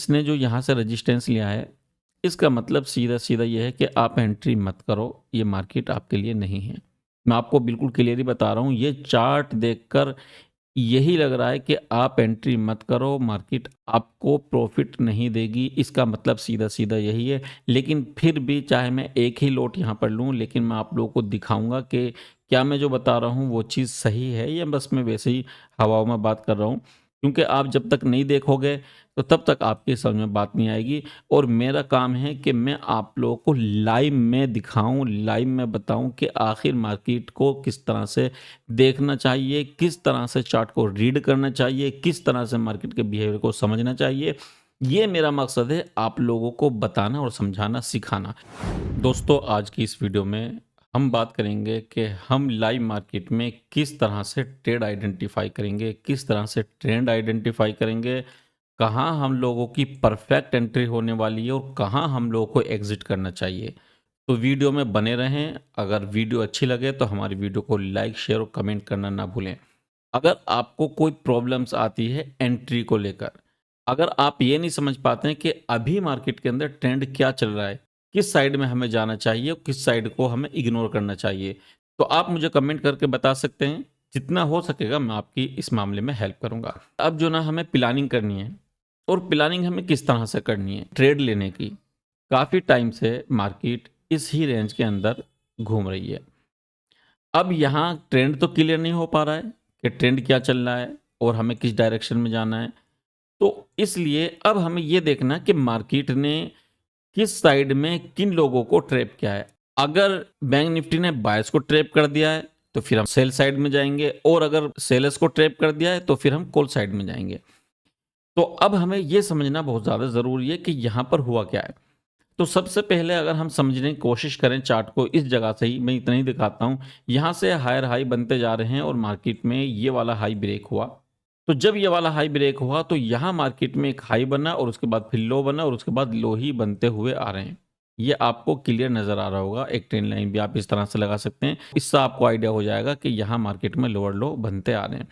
इसने जो यहाँ से रेजिस्टेंस लिया है, इसका मतलब सीधा-सीधा ये है कि आप एंट्री मत करो, ये मार्केट आपके लिए नहीं है। मैं आपको बिल्कुल क्लियरली बता रहा हूँ, ये चार्ट देखकर यही लग रहा है कि आप एंट्री मत करो, मार्केट आपको प्रॉफ़िट नहीं देगी, इसका मतलब सीधा-सीधा यही है। लेकिन फिर भी चाहे मैं एक ही लॉट यहाँ पर लूँ, लेकिन मैं आप लोगों को दिखाऊँगा कि क्या मैं जो बता रहा हूँ, वो चीज़ सही है या बस मैं वैसे ही हवाओं में बात कर रहा हूँ। क्योंकि आप जब तक नहीं देखोगे, तो तब तक आपकी समझ में बात नहीं आएगी और मेरा काम है कि मैं आप लोगों को लाइव में दिखाऊँ, लाइव में बताऊँ कि आखिर मार्केट को किस तरह से देखना चाहिए, किस तरह से चार्ट को रीड करना चाहिए, किस तरह से मार्केट के बिहेवियर को समझना चाहिए। ये मेरा मकसद है आप लोगों को बताना और समझाना, सिखाना। दोस्तों आज की इस वीडियो में हम बात करेंगे कि हम लाइव मार्केट में किस तरह से ट्रेड आइडेंटिफाई करेंगे, किस तरह से ट्रेंड आइडेंटिफाई करेंगे, कहाँ हम लोगों की परफेक्ट एंट्री होने वाली है और कहाँ हम लोगों को एग्जिट करना चाहिए। तो वीडियो में बने रहें। अगर वीडियो अच्छी लगे तो हमारी वीडियो को लाइक, शेयर और कमेंट करना ना भूलें। अगर आपको कोई प्रॉब्लम्स आती है एंट्री को लेकर, अगर आप ये नहीं समझ पाते हैं कि अभी मार्केट के अंदर ट्रेंड क्या चल रहा है, किस साइड में हमें जाना चाहिए और किस साइड को हमें इग्नोर करना चाहिए, तो आप मुझे कमेंट करके बता सकते हैं। जितना हो सकेगा मैं आपकी इस मामले में हेल्प करूंगा। अब जो ना हमें प्लानिंग करनी है और प्लानिंग हमें किस तरह से करनी है ट्रेड लेने की। काफ़ी टाइम से मार्केट इस ही रेंज के अंदर घूम रही है। अब यहाँ ट्रेंड तो क्लियर नहीं हो पा रहा है कि ट्रेंड क्या चल रहा है और हमें किस डायरेक्शन में जाना है। तो इसलिए अब हमें ये देखना है कि मार्केट ने किस साइड में किन लोगों को ट्रैप किया है। अगर बैंक निफ्टी ने बायर्स को ट्रैप कर दिया है तो फिर हम सेल साइड में जाएंगे और अगर सेलर्स को ट्रैप कर दिया है तो फिर हम कॉल साइड में जाएंगे। तो अब हमें ये समझना बहुत ज़्यादा ज़रूरी है कि यहाँ पर हुआ क्या है। तो सबसे पहले अगर हम समझने की कोशिश करें चार्ट को इस जगह से ही, मैं इतना ही दिखाता हूँ। यहाँ से हायर हाई बनते जा रहे हैं और मार्केट में ये वाला हाई ब्रेक हुआ। तो जब ये वाला हाई ब्रेक हुआ तो यहाँ मार्केट में एक हाई बना और उसके बाद फिर लो बना और उसके बाद लो ही बनते हुए आ रहे हैं। ये आपको क्लियर नजर आ रहा होगा। एक ट्रेंड लाइन भी आप इस तरह से लगा सकते हैं। इससे आपको आइडिया हो जाएगा कि यहाँ मार्केट में लोअर लो बनते आ रहे हैं।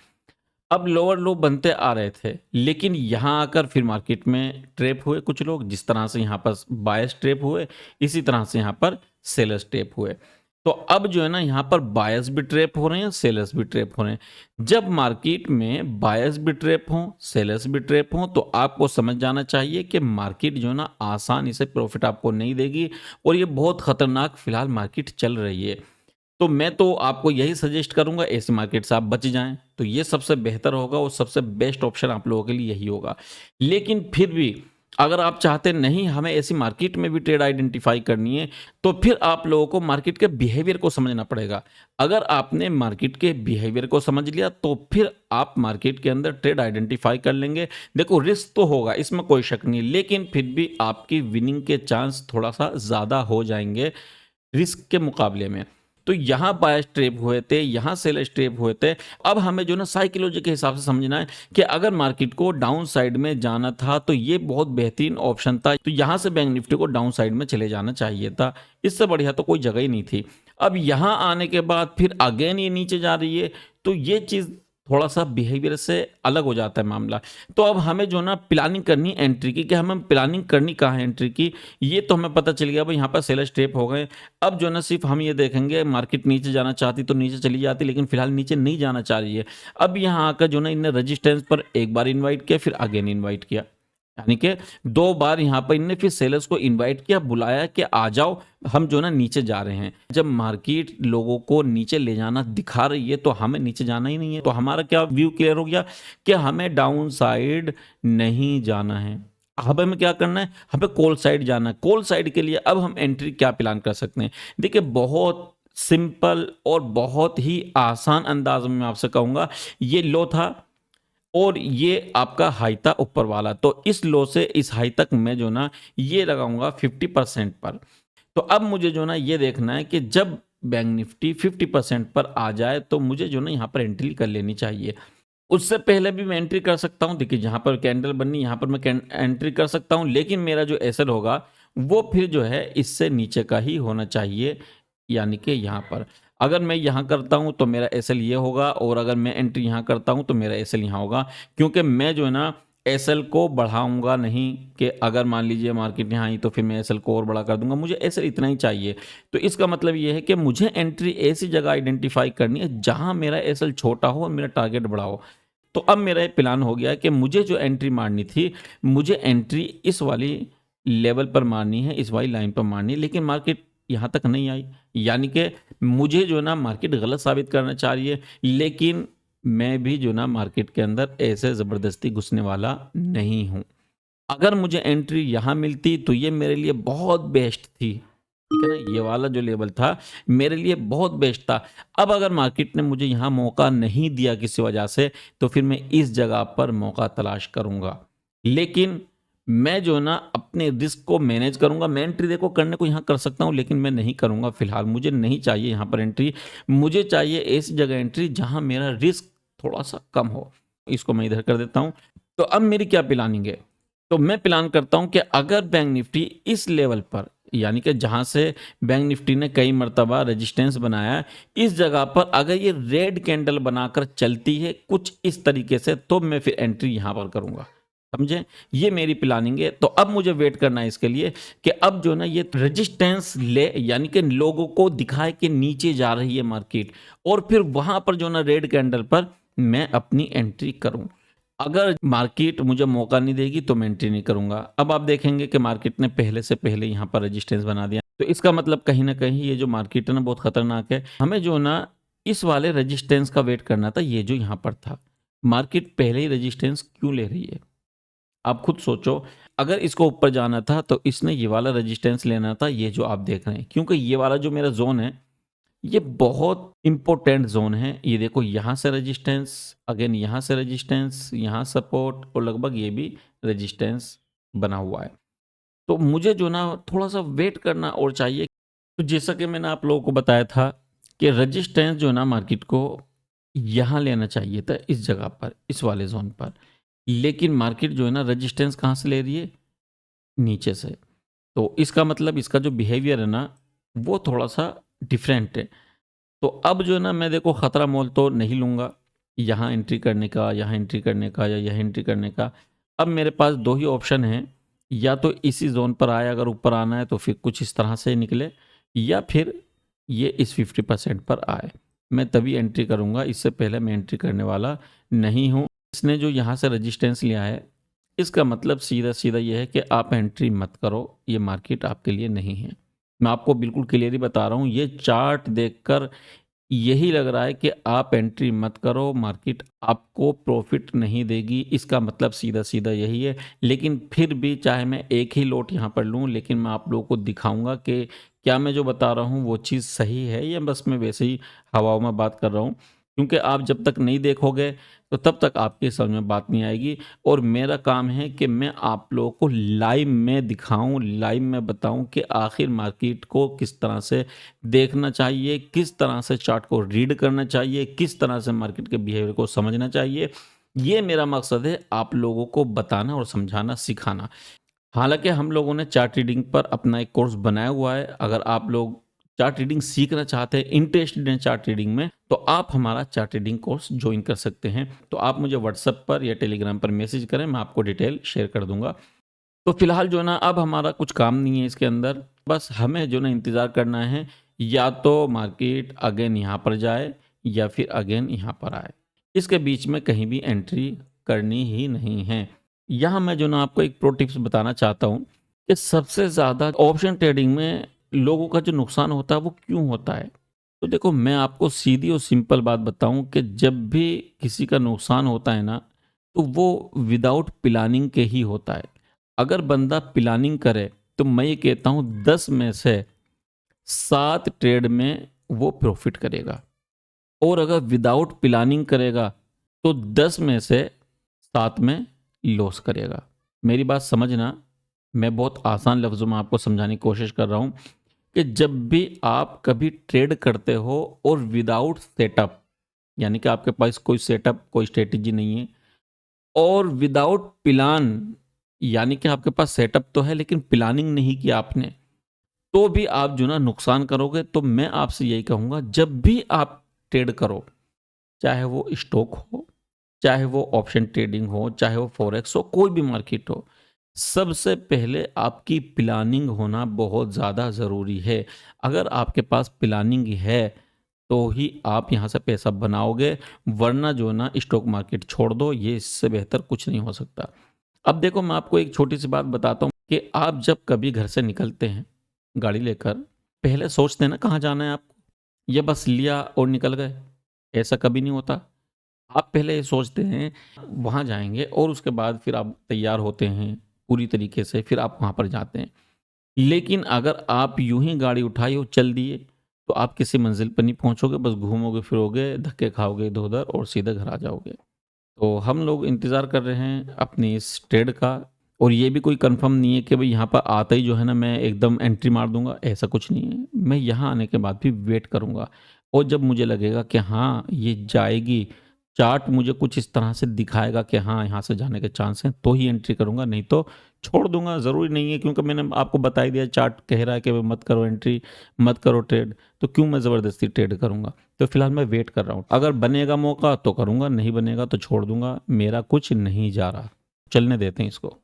अब लोअर लो बनते आ रहे थे, लेकिन यहाँ आकर फिर मार्केट में ट्रैप हुए कुछ लोग। जिस तरह से यहाँ पर बायर्स ट्रैप हुए, इसी तरह से यहाँ पर सेलर्स ट्रैप हुए। तो अब जो है ना, यहाँ पर बायर्स भी ट्रैप हो रहे हैं, सेलर्स भी ट्रैप हो रहे हैं। जब मार्केट में बायर्स भी ट्रैप हों, सेलर्स भी ट्रैप हों, तो आपको समझ जाना चाहिए कि मार्केट जो है ना, आसानी से प्रॉफिट आपको नहीं देगी और ये बहुत खतरनाक फिलहाल मार्केट चल रही है। तो मैं तो आपको यही सजेस्ट करूंगा, ऐसे मार्केट से आप बच जाएं। तो ये सबसे बेहतर होगा और सबसे बेस्ट ऑप्शन आप लोगों के लिए यही होगा। लेकिन फिर भी अगर आप चाहते नहीं हमें ऐसी मार्केट में भी ट्रेड आइडेंटिफाई करनी है, तो फिर आप लोगों को मार्केट के बिहेवियर को समझना पड़ेगा। अगर आपने मार्केट के बिहेवियर को समझ लिया तो फिर आप मार्केट के अंदर ट्रेड आइडेंटिफाई कर लेंगे। देखो, रिस्क तो होगा, इसमें कोई शक नहीं, लेकिन फिर भी आपकी विनिंग के चांस थोड़ा सा ज़्यादा हो जाएंगे रिस्क के मुकाबले में। तो यहाँ बायर्स ट्रैप हुए थे, यहाँ सेलर्स ट्रैप हुए थे। अब हमें जो ना साइकोलॉजी के हिसाब से समझना है कि अगर मार्केट को डाउन साइड में जाना था तो ये बहुत बेहतरीन ऑप्शन था। तो यहाँ से बैंक निफ्टी को डाउन साइड में चले जाना चाहिए था। इससे बढ़िया तो कोई जगह ही नहीं थी। अब यहाँ आने के बाद फिर अगेन ये नीचे जा रही है, तो ये चीज़ थोड़ा सा बिहेवियर से अलग हो जाता है मामला। तो अब हमें जो ना प्लानिंग करनी एंट्री की, कि हमें प्लानिंग करनी कहाँ है एंट्री की, ये तो हमें पता चल गया भाई यहाँ पर सेलर्स ट्रैप हो गए। अब जो ना सिर्फ हम ये देखेंगे, मार्केट नीचे जाना चाहती तो नीचे चली जाती, लेकिन फिलहाल नीचे नहीं जाना चाह रही है। अब यहाँ आकर जो ना इनने रजिस्टेंस पर एक बार इन्वाइट किया, फिर अगेन इन्वाइट किया, यानी कि दो बार यहाँ पर इनने फिर सेलर्स को इनवाइट किया, बुलाया कि आ जाओ, हम जो ना नीचे जा रहे हैं। जब मार्केट लोगों को नीचे ले जाना दिखा रही है तो हमें नीचे जाना ही नहीं है। तो हमारा क्या व्यू क्लियर हो गया कि हमें डाउन साइड नहीं जाना है। अब हमें क्या करना है, हमें कॉल साइड जाना है। कॉल साइड के लिए अब हम एंट्री क्या प्लान कर सकते हैं? देखिए, बहुत सिंपल और बहुत ही आसान अंदाज में मैं आपसे कहूंगा। ये लो था और ये आपका हाई था ऊपर वाला, तो इस लो से इस हाई तक मैं जो ना ये लगाऊंगा 50% पर। तो अब मुझे जो ना ये देखना है कि जब बैंक निफ्टी 50% पर आ जाए तो मुझे जो ना यहाँ पर एंट्री कर लेनी चाहिए। उससे पहले भी मैं एंट्री कर सकता हूँ। देखिए, जहाँ पर कैंडल बननी यहाँ पर मैं एंट्री कर सकता हूँ, लेकिन मेरा जो एसएल होगा वो फिर जो है इससे नीचे का ही होना चाहिए, यानी कि यहाँ पर। अगर मैं यहाँ करता हूँ तो मेरा एसएल ये होगा और अगर मैं एंट्री यहाँ करता हूँ तो मेरा एसएल यहाँ होगा, क्योंकि मैं जो है ना एसएल को बढ़ाऊंगा नहीं कि अगर मान लीजिए मार्केट यहाँ आई तो फिर मैं एसएल को और बड़ा कर दूंगा, मुझे एसएल इतना ही चाहिए। तो इसका मतलब ये है कि मुझे एंट्री ऐसी जगह आइडेंटिफाई करनी है जहां मेरा एसएल छोटा हो और मेरा टारगेट बड़ा हो। तो अब मेरा ये प्लान हो गया कि मुझे जो एंट्री मारनी थी, मुझे एंट्री इस वाली लेवल पर मारनी है, इस वाली लाइन पर मारनी है, लेकिन मार्केट यहाँ तक नहीं आई। यानी कि मुझे जो ना मार्केट गलत साबित करना चाह रही है, लेकिन मैं भी जो ना मार्केट के अंदर ऐसे ज़बरदस्ती घुसने वाला नहीं हूँ। अगर मुझे एंट्री यहाँ मिलती तो ये मेरे लिए बहुत बेस्ट थी, ठीक है ना। ये वाला जो लेवल था मेरे लिए बहुत बेस्ट था। अब अगर मार्केट ने मुझे यहाँ मौका नहीं दिया किसी वजह से, तो फिर मैं इस जगह पर मौका तलाश करूँगा। लेकिन मैं जो ना अपने रिस्क को मैनेज करूँगा। मैं एंट्री देखो करने को यहाँ कर सकता हूँ, लेकिन मैं नहीं करूँगा फिलहाल। मुझे नहीं चाहिए यहाँ पर एंट्री, मुझे चाहिए ऐसी जगह एंट्री जहाँ मेरा रिस्क थोड़ा सा कम हो। इसको मैं इधर कर देता हूँ। तो अब मेरी क्या प्लानिंग है? तो मैं प्लान करता हूं कि अगर बैंक निफ्टी इस लेवल पर, यानी कि जहां से बैंक निफ्टी ने कई मर्तबा रेजिस्टेंस बनाया, इस जगह पर अगर ये रेड कैंडल बनाकर चलती है कुछ इस तरीके से, तो मैं फिर एंट्री यहां पर करूंगा। समझे? ये मेरी प्लानिंग है। तो अब मुझे वेट करना है इसके लिए कि अब जो ना ये रेजिस्टेंस ले, यानी कि लोगों को दिखाए कि नीचे जा रही है मार्केट, और फिर वहां पर जो ना रेड कैंडल पर मैं अपनी एंट्री करूं। अगर मार्केट मुझे मौका नहीं देगी तो मैं एंट्री नहीं करूंगा। अब आप देखेंगे कि मार्केट ने पहले से पहले यहाँ पर रेजिस्टेंस बना दिया, तो इसका मतलब कहीं ना कहीं ये जो मार्केट है ना बहुत खतरनाक है। हमें जो ना इस वाले रेजिस्टेंस का वेट करना था, ये जो यहाँ पर था। मार्केट पहले ही रेजिस्टेंस क्यों ले रही है? आप खुद सोचो। अगर इसको ऊपर जाना था तो इसने ये वाला रेजिस्टेंस लेना था, ये जो आप देख रहे हैं, क्योंकि ये वाला जो मेरा जोन है ये बहुत इंपॉर्टेंट जोन है। ये देखो, यहाँ से रेजिस्टेंस, अगेन यहाँ से रेजिस्टेंस, यहाँ सपोर्ट, और लगभग ये भी रेजिस्टेंस बना हुआ है। तो मुझे जो ना थोड़ा सा वेट करना और चाहिए। तो जैसा कि मैंने आप लोगों को बताया था कि रेजिस्टेंस जो ना मार्केट को यहाँ लेना चाहिए था, इस जगह पर, इस वाले जोन पर। लेकिन मार्केट जो है ना रेजिस्टेंस कहाँ से ले रही है? नीचे से। तो इसका मतलब इसका जो बिहेवियर है ना वो थोड़ा सा डिफरेंट है। तो अब जो है ना मैं देखो खतरा मोल तो नहीं लूँगा यहाँ एंट्री करने का, यहाँ एंट्री करने का, या यहाँ एंट्री करने का। अब मेरे पास दो ही ऑप्शन हैं, या तो इसी जोन पर आए, अगर ऊपर आना है तो फिर कुछ इस तरह से निकले, या फिर ये इस 50% पर आए, मैं तभी एंट्री करूँगा। इससे पहले मैं एंट्री करने वाला नहीं हूँ। इसने जो यहाँ से रजिस्टेंस लिया है, इसका मतलब सीधा सीधा ये है कि आप एंट्री मत करो, ये मार्केट आपके लिए नहीं है। मैं आपको बिल्कुल क्लियरली बता रहा हूँ, ये चार्ट देखकर यही लग रहा है कि आप एंट्री मत करो, मार्केट आपको प्रॉफिट नहीं देगी। इसका मतलब सीधा सीधा यही है। लेकिन फिर भी चाहे मैं एक ही लॉट यहाँ पर लूँ, लेकिन मैं आप लोगों को दिखाऊंगा कि क्या मैं जो बता रहा हूँ वो चीज़ सही है, या बस मैं वैसे ही हवाओं में बात कर रहा हूँ। क्योंकि आप जब तक नहीं देखोगे तो तब तक आपकी समझ में बात नहीं आएगी। और मेरा काम है कि मैं आप लोगों को लाइव में दिखाऊं, लाइव में बताऊं कि आखिर मार्केट को किस तरह से देखना चाहिए, किस तरह से चार्ट को रीड करना चाहिए, किस तरह से मार्केट के बिहेवियर को समझना चाहिए। ये मेरा मकसद है, आप लोगों को बताना और समझाना, सिखाना। हालांकि हम लोगों ने चार्ट रीडिंग पर अपना एक कोर्स बनाया हुआ है। अगर आप लोग चार्ट रीडिंग सीखना चाहते हैं, इंटरेस्टेड हैं चार्ट रीडिंग में, तो आप हमारा चार्ट रीडिंग कोर्स ज्वाइन कर सकते हैं। तो आप मुझे व्हाट्सएप पर या टेलीग्राम पर मैसेज करें, मैं आपको डिटेल शेयर कर दूंगा। तो फिलहाल जो ना अब हमारा कुछ काम नहीं है इसके अंदर, बस हमें जो ना इंतज़ार करना है, या तो मार्केट अगेन यहाँ पर जाए या फिर अगेन यहाँ पर आए। इसके बीच में कहीं भी एंट्री करनी ही नहीं है। यहाँ मैं जो ना आपको एक प्रो टिप्स बताना चाहता हूँ कि सबसे ज़्यादा ऑप्शन ट्रेडिंग में लोगों का जो नुकसान होता है वो क्यों होता है। तो देखो, मैं आपको सीधी और सिंपल बात बताऊं कि जब भी किसी का नुकसान होता है ना, तो वो विदाउट प्लानिंग के ही होता है। अगर बंदा प्लानिंग करे तो मैं ये कहता हूँ 10 में से 7 ट्रेड में वो प्रॉफिट करेगा। और अगर विदाउट प्लानिंग करेगा तो 10 में से 7 में लॉस करेगा। मेरी बात समझना, मैं बहुत आसान लफ्ज़ों में आपको समझाने की कोशिश कर रहा हूँ कि जब भी आप कभी ट्रेड करते हो और विदाउट सेटअप, यानी कि आपके पास कोई सेटअप, कोई स्ट्रेटेजी नहीं है, और विदाउट प्लान, यानी कि आपके पास सेटअप तो है लेकिन प्लानिंग नहीं किया आपने, तो भी आप जो ना नुकसान करोगे। तो मैं आपसे यही कहूँगा, जब भी आप ट्रेड करो, चाहे वो स्टॉक हो, चाहे वो ऑप्शन ट्रेडिंग हो, चाहे वो फॉरेक्स हो, कोई भी मार्केट हो। सबसे पहले आपकी प्लानिंग होना बहुत ज़्यादा ज़रूरी है। अगर आपके पास प्लानिंग है, तो ही आप यहाँ से पैसा बनाओगे, वरना जो है ना स्टॉक मार्केट छोड़ दो, ये इससे बेहतर कुछ नहीं हो सकता। अब देखो मैं आपको एक छोटी-सी बात बताता हूँ कि आप जब कभी घर से निकलते हैं, गाड़ी लेकर, पहले सोचते हैं ना कहाँ जाना है आपको? या बस लिया और निकल गए? ऐसा कभी नहीं होता। आप पहले ये सोचते हैं वहाँ जाएँगे और उसके बाद फिर आप तैयार होते हैं पूरी तरीके से, फिर आप वहाँ पर जाते हैं। लेकिन अगर आप यूँ ही गाड़ी उठाई और चल दिए, तो आप किसी मंज़िल पे नहीं पहुँचोगे, बस घूमोगे फिरोगे, धक्के खाओगे इधर-उधर और सीधे घर आ जाओगे। तो हम लोग इंतज़ार कर रहे हैं अपनी इस ट्रेड का, और ये भी कोई कंफर्म नहीं है कि भाई यहाँ पर आते ही जो है ना मैं एकदम एंट्री मार दूँगा, ऐसा कुछ नहीं है। मैं यहाँ आने के बाद भी वेट करूँगा, और जब मुझे लगेगा कि हाँ, ये जाएगी, चार्ट मुझे कुछ इस तरह से दिखाएगा कि हाँ, यहाँ से जाने के चांस हैं, तो ही एंट्री करूँगा, नहीं तो छोड़ दूँगा। ज़रूरी नहीं है, क्योंकि मैंने आपको बता ही दिया चार्ट कह रहा है कि मत करो एंट्री, मत करो ट्रेड, तो क्यों मैं ज़बरदस्ती ट्रेड करूँगा? तो फिलहाल मैं वेट कर रहा हूँ। अगर बनेगा मौका तो करूँगा, नहीं बनेगा तो छोड़ दूँगा। मेरा कुछ नहीं जा रहा। चलने देते हैं इसको।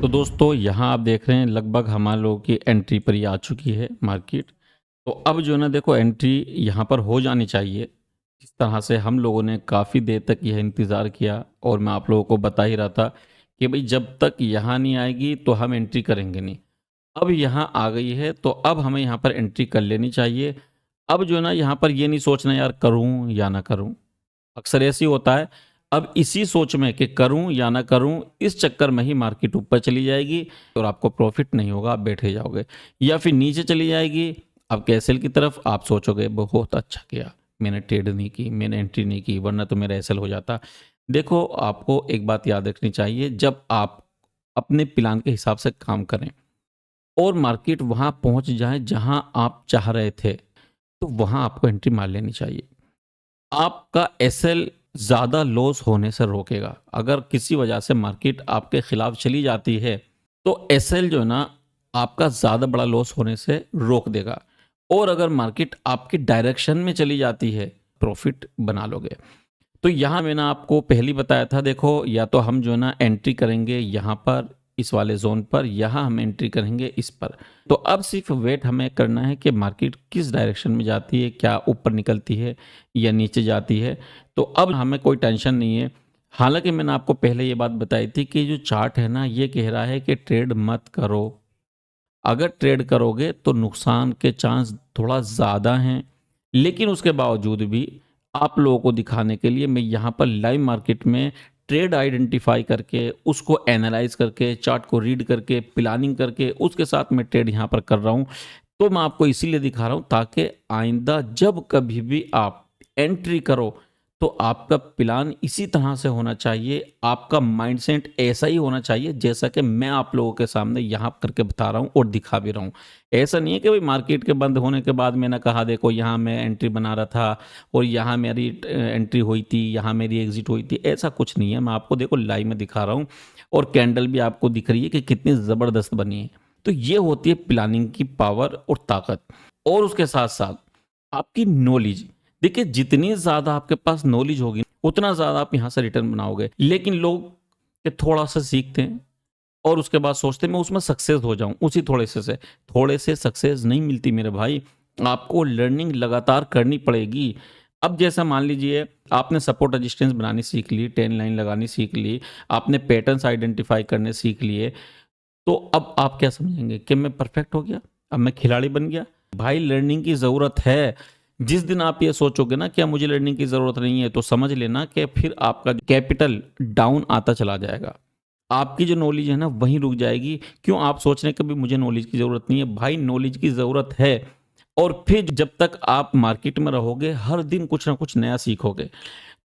तो दोस्तों यहाँ आप देख रहे हैं लगभग हमारे लोगों की एंट्री पर ही आ चुकी है मार्केट। तो अब जो है ना देखो एंट्री यहाँ पर हो जानी चाहिए। जिस तरह से हम लोगों ने काफ़ी देर तक यह इंतज़ार किया, और मैं आप लोगों को बता ही रहा था कि भई जब तक यहाँ नहीं आएगी तो हम एंट्री करेंगे नहीं। अब यहाँ आ गई है तो अब हमें यहाँ पर एंट्री कर लेनी चाहिए। अब जो है ना यहाँ पर ये नहीं सोचना यार करूँ या ना करूँ। अक्सर ऐसे ही होता है। अब इसी सोच में कि करूँ या ना करूँ, इस चक्कर में ही मार्केट ऊपर चली जाएगी और आपको प्रॉफ़िट नहीं होगा, आप बैठे जाओगे। या फिर नीचे चली जाएगी, अब कैसल की तरफ आप सोचोगे बहुत अच्छा किया, मैंने ट्रेड नहीं की, मैंने एंट्री नहीं की, वरना तो मेरा एसएल हो जाता। देखो आपको एक बात याद रखनी चाहिए, जब आप अपने प्लान के हिसाब से काम करें और मार्केट वहाँ पहुँच जाए जहाँ आप चाह रहे थे, तो वहाँ आपको एंट्री मार लेनी चाहिए। आपका एसएल ज़्यादा लॉस होने से रोकेगा। अगर किसी वजह से मार्केट आपके खिलाफ चली जाती है, तो एसएल जो है ना आपका ज़्यादा बड़ा लॉस होने से रोक देगा। और अगर मार्केट आपकी डायरेक्शन में चली जाती है, प्रॉफिट बना लोगे। तो यहाँ मैंने आपको पहले ही बताया था, देखो या तो हम जो है ना एंट्री करेंगे यहाँ पर, इस वाले ज़ोन पर, यहाँ हम एंट्री करेंगे इस पर। तो अब सिर्फ वेट हमें करना है कि मार्केट किस डायरेक्शन में जाती है, क्या ऊपर निकलती है या नीचे जाती है। तो अब हमें कोई टेंशन नहीं है। हालाँकि मैंने आपको पहले ये बात बताई थी कि जो चार्ट है ना ये कह रहा है कि ट्रेड मत करो। अगर ट्रेड करोगे तो नुकसान के चांस थोड़ा ज़्यादा हैं, लेकिन उसके बावजूद भी आप लोगों को दिखाने के लिए मैं यहाँ पर लाइव मार्केट में ट्रेड आइडेंटिफाई करके, उसको एनालाइज करके, चार्ट को रीड करके, प्लानिंग करके, उसके साथ मैं ट्रेड यहाँ पर कर रहा हूँ। तो मैं आपको इसीलिए दिखा रहा हूँ ताकि आइंदा जब कभी भी आप एंट्री करो, तो आपका प्लान इसी तरह से होना चाहिए, आपका माइंडसेट ऐसा ही होना चाहिए जैसा कि मैं आप लोगों के सामने यहाँ करके बता रहा हूँ और दिखा भी रहा हूँ। ऐसा नहीं है कि भाई मार्केट के बंद होने के बाद मैंने कहा देखो यहाँ मैं एंट्री बना रहा था और यहाँ मेरी एंट्री हुई थी, यहाँ मेरी एग्जिट हुई थी, ऐसा कुछ नहीं है। मैं आपको देखो लाइव में दिखा रहा हूँ, और कैंडल भी आपको दिख रही है कि कितनी ज़बरदस्त बनी है। तो ये होती है प्लानिंग की पावर और ताकत। और उसके साथ साथ आपकी नॉलेज। देखिए जितनी ज़्यादा आपके पास नॉलेज होगी, उतना ज़्यादा आप यहाँ से रिटर्न बनाओगे। लेकिन लोग कि थोड़ा सा सीखते हैं और उसके बाद सोचते हैं मैं उसमें सक्सेस हो जाऊं, उसी थोड़े से सक्सेस नहीं मिलती मेरे भाई। आपको लर्निंग लगातार करनी पड़ेगी। अब जैसा मान लीजिए आपने सपोर्ट रेजिस्टेंस बनानी सीख ली, टेन लाइन लगानी सीख ली, आपने पैटर्न्स आइडेंटिफाई करने सीख लिए, तो अब आप क्या समझेंगे कि मैं परफेक्ट हो गया, अब मैं खिलाड़ी बन गया? भाई लर्निंग की ज़रूरत है। जिस दिन आप ये सोचोगे ना कि मुझे लर्निंग की ज़रूरत नहीं है, तो समझ लेना कि फिर आपका कैपिटल डाउन आता चला जाएगा। आपकी जो नॉलेज है ना वहीं रुक जाएगी। क्यों आप सोच रहे हैं कि भाई मुझे नॉलेज की ज़रूरत नहीं है? भाई नॉलेज की ज़रूरत है। और फिर जब तक आप मार्केट में रहोगे, हर दिन कुछ ना कुछ नया सीखोगे।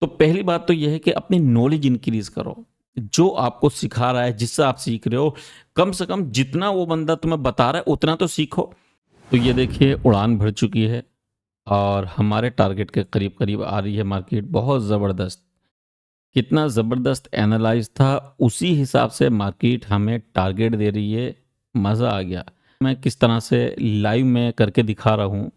तो पहली बात तो यह है कि अपनी नॉलेज इंक्रीज़ करो। जो आपको सिखा रहा है, जिससे आप सीख रहे हो, कम से कम जितना वो बंदा तुम्हें बता रहा है उतना तो सीखो। तो ये देखिए उड़ान भर चुकी है और हमारे टारगेट के करीब-करीब आ रही है मार्केट, बहुत ज़बरदस्त। कितना ज़बरदस्त एनालाइज़ था, उसी हिसाब से मार्केट हमें टारगेट दे रही है, मज़ा आ गया। मैं किस तरह से लाइव में करके दिखा रहा हूँ,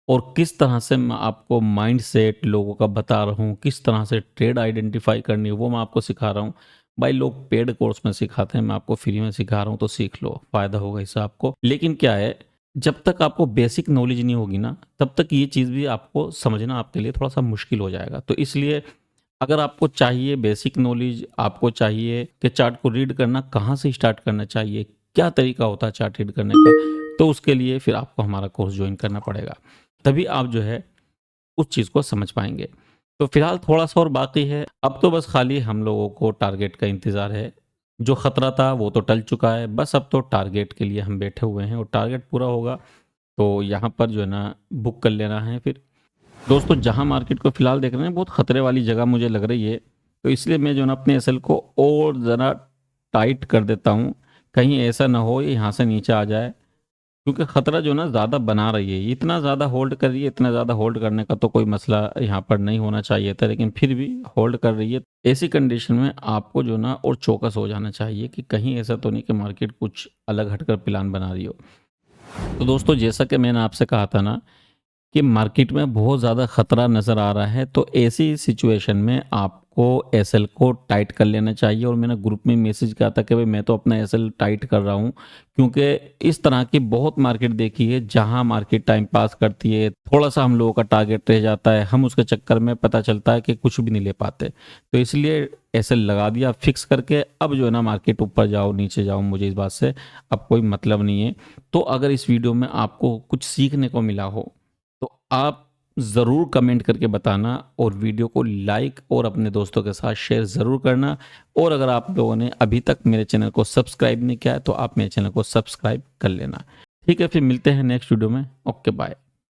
और किस तरह से मैं आपको माइंडसेट लोगों का बता रहा हूँ, किस तरह से ट्रेड आइडेंटिफाई करनी है वो मैं आपको सिखा रहा हूँ। भाई लोग पेड कोर्स में सिखाते हैं, मैं आपको फ्री में सिखा रहा हूँ, तो सीख लो, फ़ायदा होगा इससे आपको। लेकिन क्या है, जब तक आपको बेसिक नॉलेज नहीं होगी ना, तब तक ये चीज़ भी आपको समझना आपके लिए थोड़ा-सा मुश्किल हो जाएगा। तो इसलिए अगर आपको चाहिए बेसिक नॉलेज, आपको चाहिए कि चार्ट को रीड करना कहाँ से स्टार्ट करना चाहिए, क्या तरीका होता है चार्ट रीड करने का, तो उसके लिए फिर आपको हमारा कोर्स ज्वाइन करना पड़ेगा। तभी आप जो है उस चीज़ को समझ पाएँगे। तो फिलहाल थोड़ा-सा और बाकी है, अब तो बस खाली हम लोगों को टारगेट का इंतज़ार है। जो खतरा था वो तो टल चुका है, बस अब तो टारगेट के लिए हम बैठे हुए हैं और टारगेट पूरा होगा तो यहाँ पर जो है ना बुक कर लेना है फिर। दोस्तों जहाँ मार्केट को फिलहाल देख रहे हैं बहुत खतरे वाली जगह मुझे लग रही है, तो इसलिए मैं जो है ना अपने एसएल को और ज़रा टाइट कर देता हूँ, कहीं ऐसा ना हो ये यहाँ से नीचे आ जाए। क्योंकि खतरा जो ना ज़्यादा बना रही है, इतना ज़्यादा होल्ड कर रही है, इतना ज़्यादा होल्ड करने का तो कोई मसला यहाँ पर नहीं होना चाहिए था, लेकिन फिर भी होल्ड कर रही है। ऐसी कंडीशन में आपको जो ना और चौकस हो जाना चाहिए कि कहीं ऐसा तो नहीं कि मार्केट कुछ अलग हटकर प्लान बना रही हो। तो दोस्तों जैसा कि मैंने आपसे कहा था ना कि मार्केट में बहुत ज़्यादा खतरा नज़र आ रहा है, तो ऐसी सिचुएशन में आपको एसएल को टाइट कर लेना चाहिए। और मैंने ग्रुप में मैसेज किया था कि भाई मैं तो अपना एसएल टाइट कर रहा हूँ, क्योंकि इस तरह की बहुत मार्केट देखी है जहां मार्केट टाइम पास करती है, थोड़ा सा हम लोगों का टारगेट रह जाता है, हम उसके चक्कर में पता चलता है कि कुछ भी नहीं ले पाते। तो इसलिए एसएल लगा दिया फिक्स करके, अब जो है ना मार्केट ऊपर जाओ नीचे जाओ मुझे इस बात से अब कोई मतलब नहीं है। तो अगर इस वीडियो में आपको कुछ सीखने को मिला हो तो आप ज़रूर कमेंट करके बताना, और वीडियो को लाइक और अपने दोस्तों के साथ शेयर ज़रूर करना। और अगर आप लोगों ने अभी तक मेरे चैनल को सब्सक्राइब नहीं किया है तो आप मेरे चैनल को सब्सक्राइब कर लेना। ठीक है, फिर मिलते हैं नेक्स्ट वीडियो में। Okay bye.